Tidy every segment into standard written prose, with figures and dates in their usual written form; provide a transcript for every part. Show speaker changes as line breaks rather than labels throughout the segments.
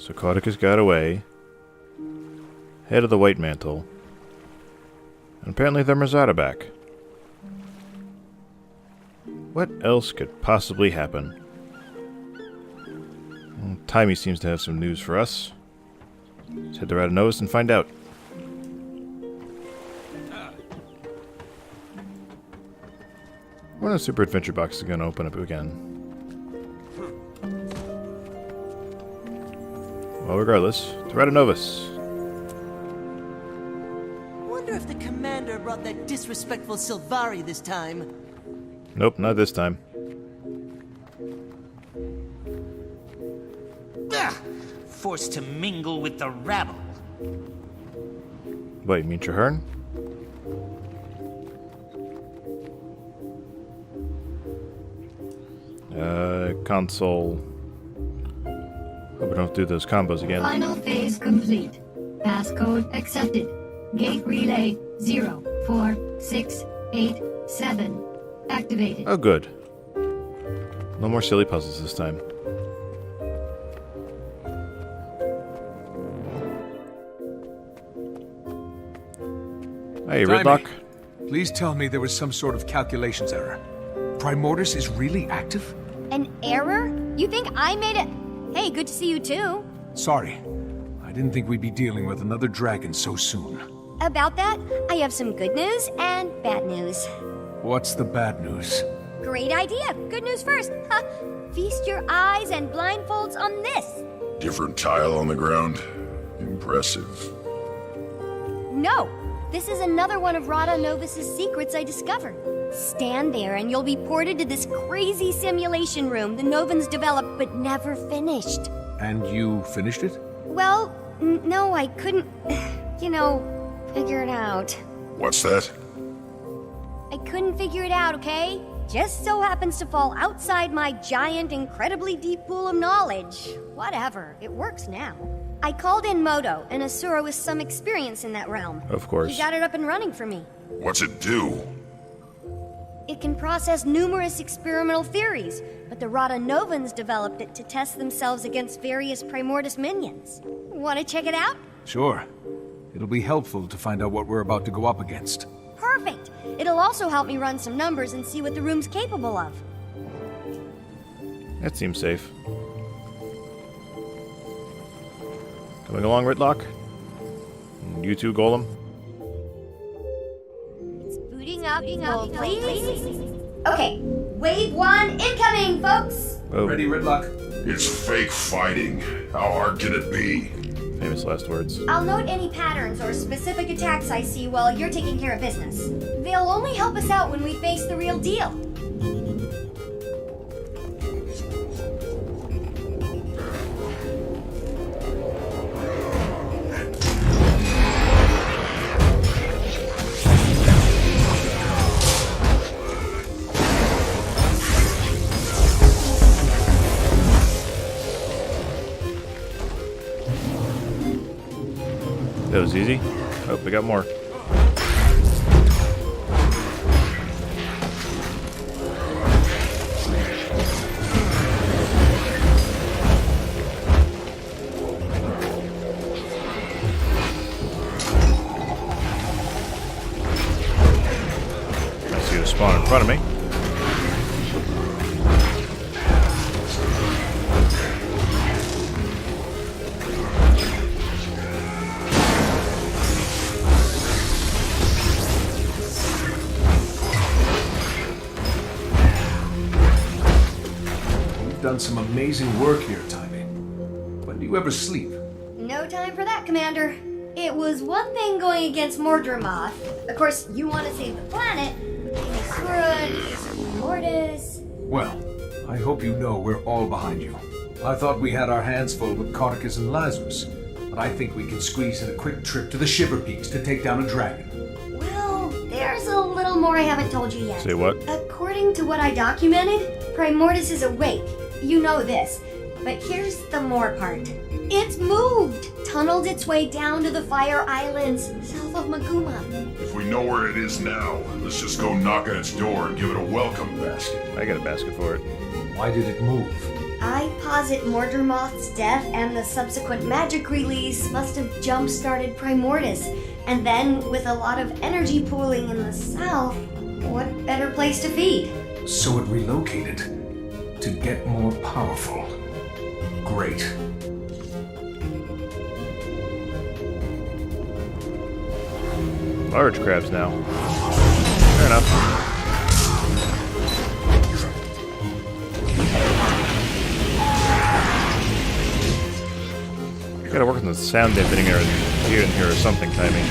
So Cauticus got away. Head of the White Mantle. And apparently the Merzada back. What else could possibly happen? Well, Taimi seems to have some news for us. Let's head to Rytlock and find out. When a Super Adventure box is going to open up again. Well, regardless, to Rytlock.
Wonder if the commander brought that disrespectful Sylvari this time.
Nope, not this time.
Ugh! Forced to mingle with the rabble.
What, you mean Traherne? Console. Hope we don't do those combos again.
Final phase complete. Passcode accepted. Gate relay 04687 activated.
Oh, good. No more silly puzzles this time. Hey,
Taimi,
Rytlock.
please tell me there was some sort of calculations error. Primordius is really active?
An error? You think I made it? Hey, good to see you too.
Sorry. I didn't think we'd be dealing with another dragon so soon.
About that, I have some good news and bad news.
What's the bad news?
Great idea. Good news first. Huh. Feast your eyes and blindfolds on this.
Different tile on the ground. Impressive.
No, this is another one of Rada Novus's secrets I discovered. Stand there and you'll be ported to this crazy simulation room the Novans developed but never finished.
And you finished it?
Well, no, I couldn't, figure it out.
What's that?
I couldn't figure it out, okay? Just so happens to fall outside my giant, incredibly deep pool of knowledge. Whatever, it works now. I called in Moto, an Asura with some experience in that realm.
Of course.
He got it up and running for me.
What's it do?
It can process numerous experimental theories, but the Rada Novans developed it to test themselves against various Primordus minions. Want to check it out?
Sure. It'll be helpful to find out what we're about to go up against.
Perfect! It'll also help me run some numbers and see what the room's capable of.
That seems safe. Coming along, Rytlock? You too, Golem?
Booting up, hold, please. Okay, wave 1 incoming, folks!
Oh,
Ready, Rytlock?
It's fake fighting. How hard can it be?
famous last words.
I'll note any patterns or specific attacks I see while you're taking care of business. They'll only help us out when we face the real deal.
That was easy. Oh, we got more. I see a spawn in front of me.
Done some amazing work here, Taimi. When do you ever sleep?
No time for that, Commander. It was one thing going against Mordramoth. Of course, you want to save the planet. Asuran, Mortis.
Well, I hope you know we're all behind you. I thought we had our hands full with Cauticus and Lazarus, but I think we can squeeze in a quick trip to the Shiver Peaks to take down a dragon.
Well, there's a little more I haven't told you yet.
Say what?
According to what I documented, Primordus is awake. You know this. But here's the more part. It's moved! Tunneled its way down to the Fire Islands, south of Maguma.
If we know where it is now, let's just go knock on its door and give it a welcome basket.
I got a basket for it.
Why did it move?
I posit Mordremoth's death and the subsequent magic release must have jump-started Primordius. And then, with a lot of energy pooling in the south, what better place to feed?
So it relocated to get more powerful. Great.
Large crabs now. Fair enough. You gotta work on the sound dampening here and here or something, Taimi.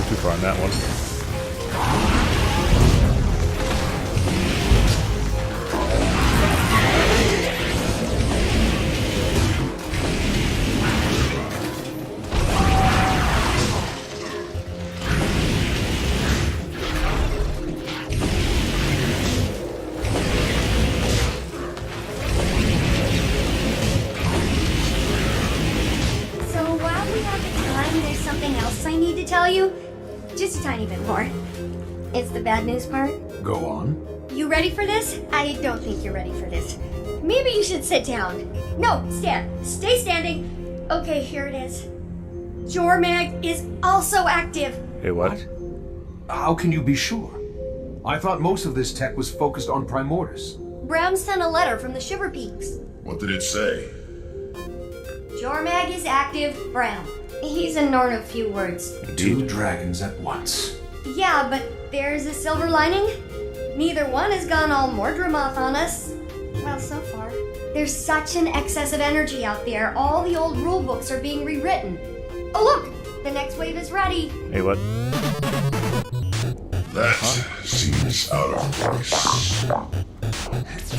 Too far on that one.
So while we have the time, there's something else I need to tell you. Just a tiny bit more. It's the bad news part.
Go on.
You ready for this? I don't think you're ready for this. Maybe you should sit down. No, stand. Stay standing. Okay, here it is. Jormag is also active.
Hey, what?
How can you be sure? I thought most of this tech was focused on Primordius.
Brown sent a letter from the Shiver Peaks.
What did it say?
Jormag is active, Brown. He's a Norn of few words.
Two dragons at once.
Yeah, but there's a silver lining. Neither one has gone all Mordremoth on us. Well, so far. There's such an excess of energy out there, all the old rulebooks are being rewritten. Oh look! The next wave is ready.
Hey, what?
That seems out of place.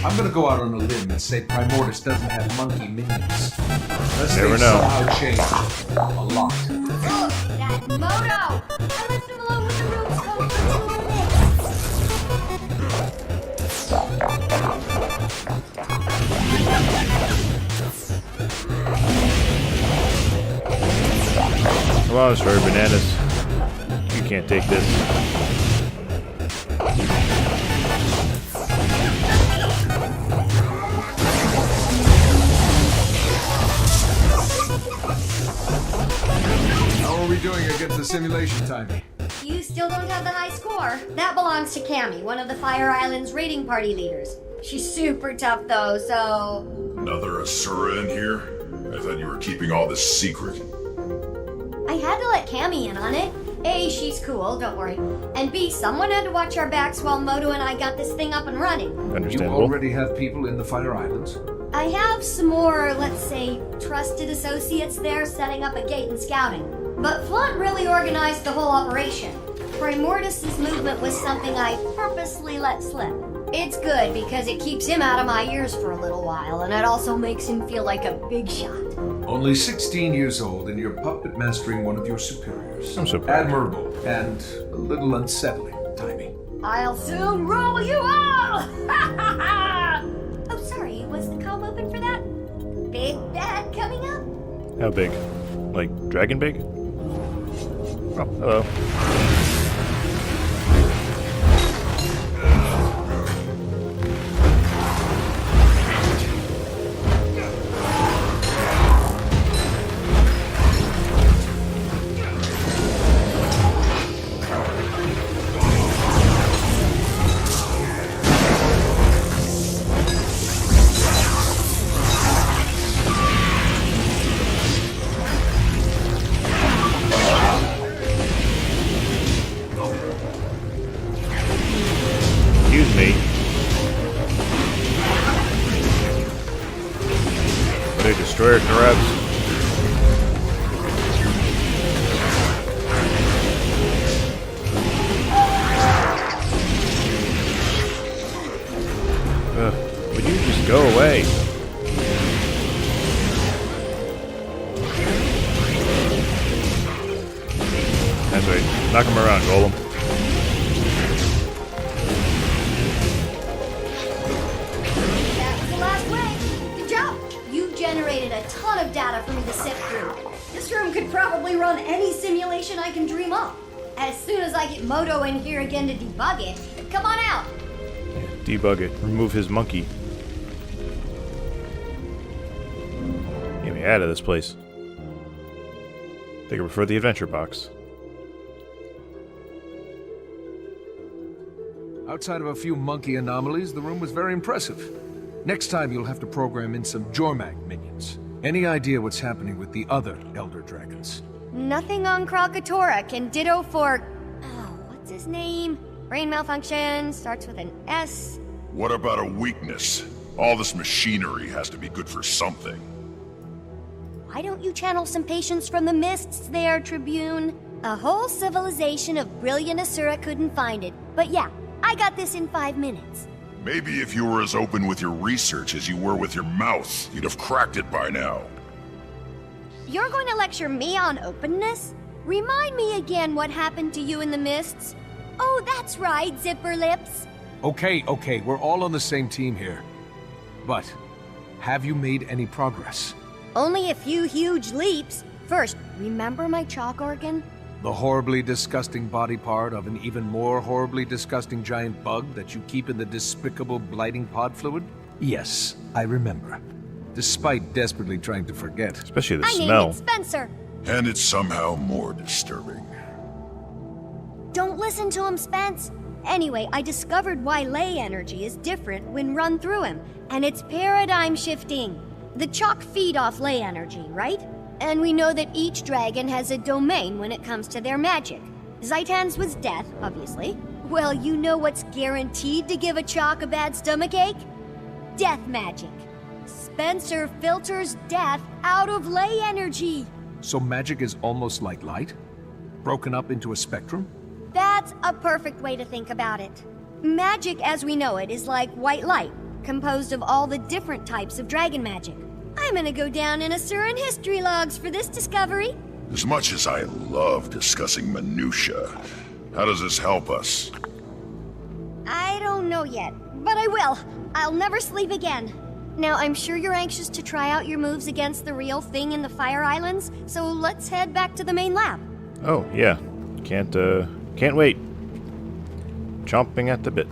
I'm gonna go out on a limb and say Primordius doesn't have monkey minions. Unless
Never
they've
know.
somehow changed a lot.
Ugh, that Moto! I left him alone with the room smoke for 2 minutes.
Come on, Strawberry Bananas. You can't take this.
How are we doing against the simulation, Taimi?
You still don't have the high score. That belongs to Cammy, one of the Fire Island's raiding party leaders. She's super tough though, so...
Another Asura in here? I thought you were keeping all this secret.
I had to let Cammy in on it. A, she's cool, don't worry. And B, someone had to watch our backs while Moto and I got this thing up and running.
You
Understandable.
already have people in the Fire Islands?
I have some more, let's say, trusted associates there setting up a gate and scouting. But Flaunt really organized the whole operation. Primordius' movement was something I purposely let slip. It's good because it keeps him out of my ears for a little while, and it also makes him feel like a big shot.
Only 16 years old, and you're puppet mastering one of your superiors.
I'm so proud.
Admirable and a little unsettling, Taimi.
I'll soon rule you all! Oh, sorry, was the comm open for that? Big bad coming up?
How big? Like, dragon big? Oh, hello. That's right. Knock him around, Golem.
That was the last way. Good job. You generated a ton of data for me to sift through. This room could probably run any simulation I can dream up. As soon as I get Moto in here again to debug it, come on out.
Yeah, debug it. Remove his monkey. Get me out of this place. I think I prefer the adventure box.
Outside of a few monkey anomalies, the room was very impressive. Next time you'll have to program in some Jormag minions. Any idea what's happening with the other Elder Dragons?
Nothing on Krakatoa can ditto for... Oh, what's his name? Brain malfunction, starts with an S.
What about a weakness? All this machinery has to be good for something.
Why don't you channel some patience from the mists there, Tribune? A whole civilization of brilliant Asura couldn't find it. But yeah, I got this in 5 minutes.
Maybe if you were as open with your research as you were with your mouth, you'd have cracked it by now.
You're going to lecture me on openness? Remind me again what happened to you in the mists. Oh, that's right, Zipper Lips.
Okay, we're all on the same team here. But, have you made any progress?
Only a few huge leaps. First, remember my chalk organ?
The horribly disgusting body part of an even more horribly disgusting giant bug that you keep in the despicable blighting pod fluid? Yes, I remember. Despite desperately trying to forget.
Especially the
I
smell.
named it Spencer.
And it's somehow more disturbing.
Don't listen to him, Spence. Anyway, I discovered why ley energy is different when run through him, and it's paradigm shifting. The chalk feed off ley energy, right? And we know that each dragon has a domain when it comes to their magic. Zaitan's was death, obviously. Well, you know what's guaranteed to give a chalk a bad stomachache? Death magic. Spencer filters death out of ley energy.
So magic is almost like light? Broken up into a spectrum?
That's a perfect way to think about it. Magic as we know it is like white light, composed of all the different types of dragon magic. I'm gonna go down in Asuran history logs for this discovery.
As much as I love discussing minutia, how does this help us?
I don't know yet, but I will. I'll never sleep again. Now, I'm sure you're anxious to try out your moves against the real thing in the Fire Islands, so let's head back to the main lab.
Oh, yeah. Can't wait. Chomping at the bit.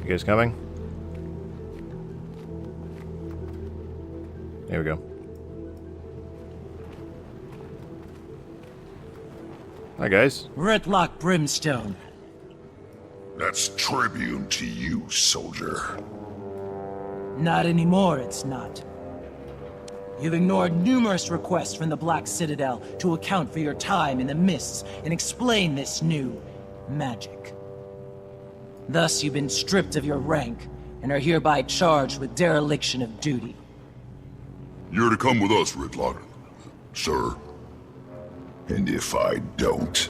You guys coming? There we go. Hi, guys.
Rytlock Brimstone.
That's tribune to you, soldier.
Not anymore, it's not. You've ignored numerous requests from the Black Citadel to account for your time in the mists and explain this new magic. Thus, you've been stripped of your rank and are hereby charged with dereliction of duty.
You're to come with us, Rytlock, sir. And if I don't...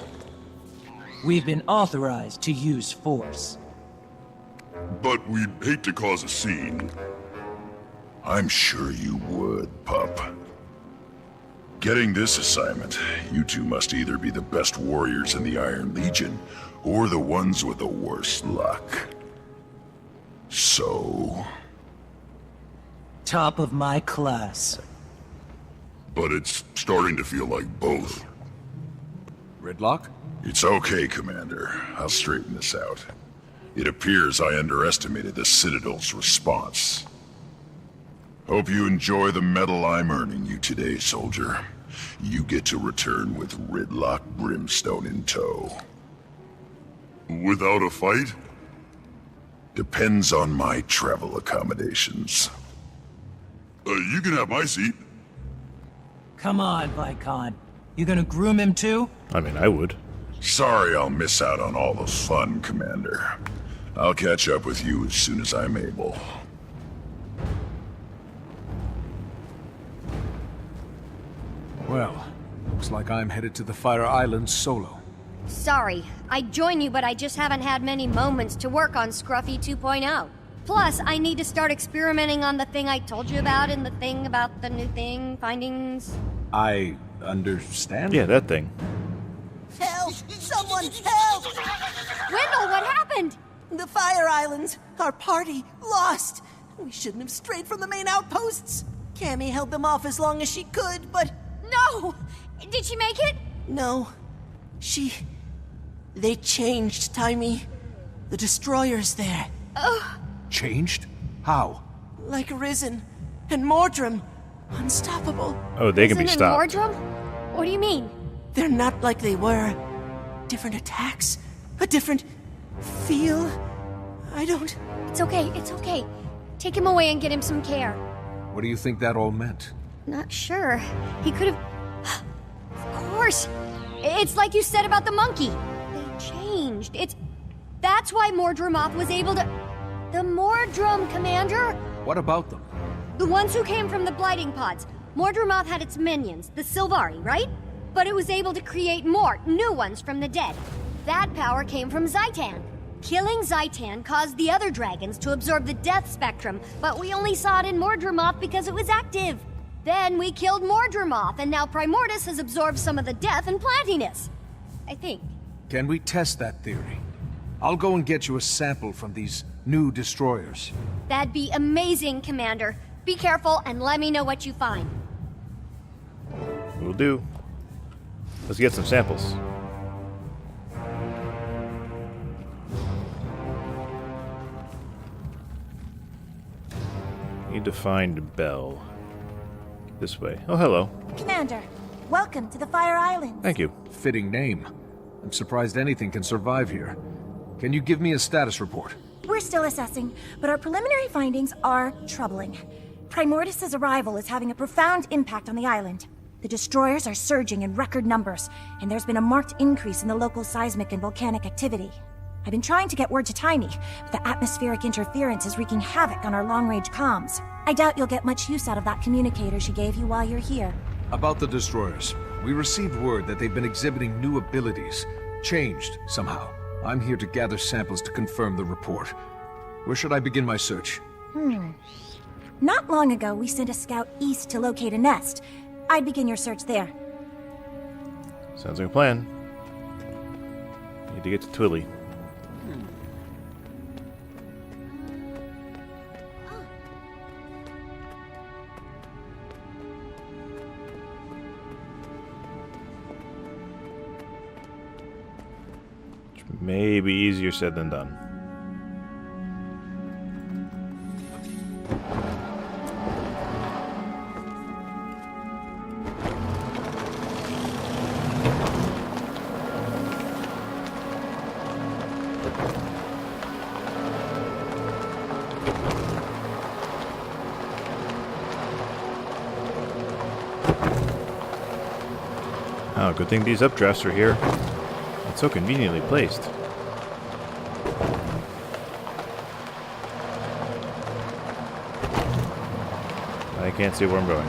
We've been authorized to use force.
But we'd hate to cause a scene. I'm sure you would, pup. Getting this assignment, you two must either be the best warriors in the Iron Legion, or the ones with the worst luck. So...
Top of my class.
But it's starting to feel like both.
Rytlock?
It's okay, Commander. I'll straighten this out. It appears I underestimated the Citadel's response. Hope you enjoy the medal I'm earning you today, soldier. You get to return with Rytlock Brimstone in tow. Without a fight? Depends on my travel accommodations. You can have my seat.
Come on, Vicon. You gonna groom him too?
I mean, I would.
Sorry I'll miss out on all the fun, Commander. I'll catch up with you as soon as I'm able.
Well, looks like I'm headed to the Fire Islands solo.
Sorry, I'd join you, but I just haven't had many moments to work on Scruffy 2.0. Plus, I need to start experimenting on the thing I told you about and the thing about the new thing, findings.
I understand.
Yeah, that thing.
Help! Someone help!
Wendell, what happened?
The Fire Islands! Our party! Lost! We shouldn't have strayed from the main outposts! Cammy held them off as long as she could, but...
No! Did she make it?
No. They changed, Taimi. The destroyers there.
Changed? How?
Like Risen and Mordrum. Unstoppable.
Oh, they can be
Risen and
stopped.
Mordrum? What do you mean?
They're not like they were. Different attacks. A different... feel. I don't...
It's okay, it's okay. Take him away and get him some care.
What do you think that all meant?
Not sure. He could have... Of course. It's like you said about the monkey. They changed. That's why Mordrumoth was able to... The Mordrum, Commander?
What about them?
The ones who came from the blighting pods. Mordrumoth had its minions, the Sylvari, right? But it was able to create more, new ones from the dead. That power came from Zaitan. Killing Zaitan caused the other dragons to absorb the death spectrum, but we only saw it in Mordrumoth because it was active. Then we killed Mordrumoth, and now Primordus has absorbed some of the death and plantiness. I think.
Can we test that theory? I'll go and get you a sample from these new destroyers.
That'd be amazing, Commander. Be careful and let me know what you find.
Will do. Let's get some samples. Need to find Belle. This way. Oh, hello.
Commander, welcome to the Fire Islands.
Thank you.
Fitting name. I'm surprised anything can survive here. Can you give me a status report?
We're still assessing, but our preliminary findings are troubling. Primordus' arrival is having a profound impact on the island. The destroyers are surging in record numbers, and there's been a marked increase in the local seismic and volcanic activity. I've been trying to get word to Taimi, but the atmospheric interference is wreaking havoc on our long-range comms. I doubt you'll get much use out of that communicator she gave you while you're here.
About the destroyers. We received word that they've been exhibiting new abilities. Changed, somehow. I'm here to gather samples to confirm the report. Where should I begin my search?
Not long ago, we sent a scout east to locate a nest. I'd begin your search there.
Sounds like a plan. Need to get to Twilly. Which may be easier said than done. Oh, good thing these updrafts are here. It's so conveniently placed. I can't see where I'm going.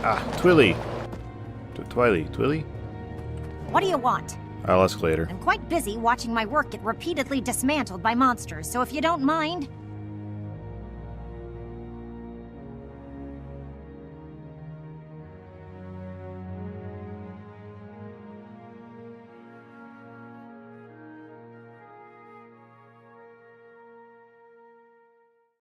Ah, Twilly. Twilly?
What do you want?
I'll ask later.
I'm quite busy watching my work get repeatedly dismantled by monsters, so if you don't mind...